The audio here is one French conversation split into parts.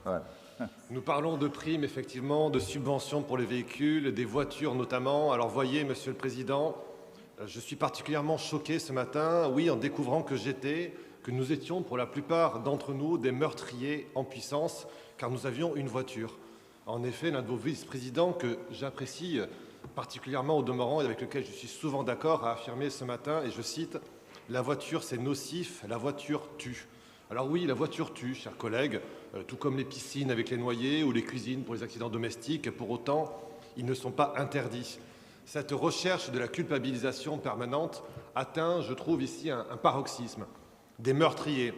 Antoine. Nous parlons de primes, effectivement, de subventions pour les véhicules, des voitures notamment. Alors voyez, Monsieur le Président, je suis particulièrement choqué ce matin, oui, en découvrant que nous étions pour la plupart d'entre nous des meurtriers en puissance, car nous avions une voiture. En effet, l'un de vos vice-présidents, que j'apprécie particulièrement au demeurant et avec lequel je suis souvent d'accord, a affirmé ce matin, et je cite, « La voiture, c'est nocif, la voiture tue ». Alors oui, la voiture tue, chers collègues, tout comme les piscines avec les noyés ou les cuisines pour les accidents domestiques. Pour autant, ils ne sont pas interdits. Cette recherche de la culpabilisation permanente atteint, je trouve ici, un paroxysme. Des meurtriers,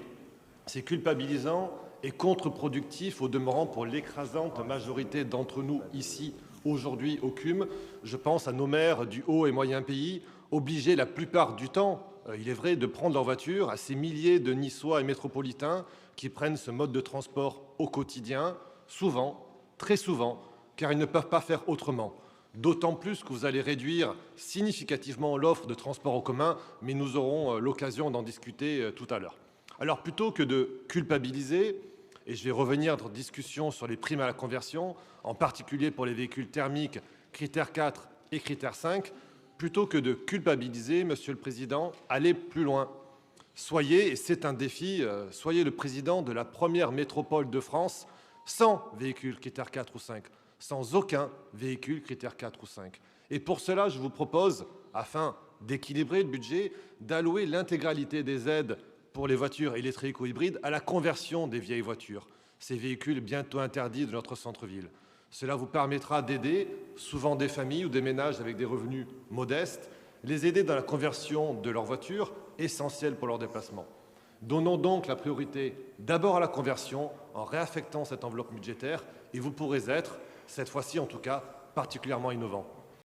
c'est culpabilisant et contre-productif au demeurant pour l'écrasante majorité d'entre nous ici, aujourd'hui, au CUM. Je pense à nos maires du haut et moyen pays, obligés la plupart du temps, il est vrai, de prendre leur voiture, à ces milliers de Niçois et métropolitains qui prennent ce mode de transport au quotidien, souvent, très souvent, car ils ne peuvent pas faire autrement. D'autant plus que vous allez réduire significativement l'offre de transport en commun, mais nous aurons l'occasion d'en discuter tout à l'heure. Alors plutôt que de culpabiliser, et je vais revenir à notre discussion sur les primes à la conversion, en particulier pour les véhicules thermiques critère 4 et critère 5, plutôt que de culpabiliser, Monsieur le Président, allez plus loin. Soyez, et c'est un défi, soyez le président de la première métropole de France sans véhicule critère 4 ou 5, sans aucun véhicule critère 4 ou 5. Et pour cela, je vous propose, afin d'équilibrer le budget, d'allouer l'intégralité des aides pour les voitures électriques ou hybrides à la conversion des vieilles voitures, ces véhicules bientôt interdits de notre centre-ville. Cela vous permettra d'aider, souvent des familles ou des ménages avec des revenus modestes, les aider dans la conversion de leur voiture, essentielle pour leur déplacement. Donnons donc la priorité d'abord à la conversion en réaffectant cette enveloppe budgétaire et vous pourrez être, cette fois-ci en tout cas, particulièrement innovant.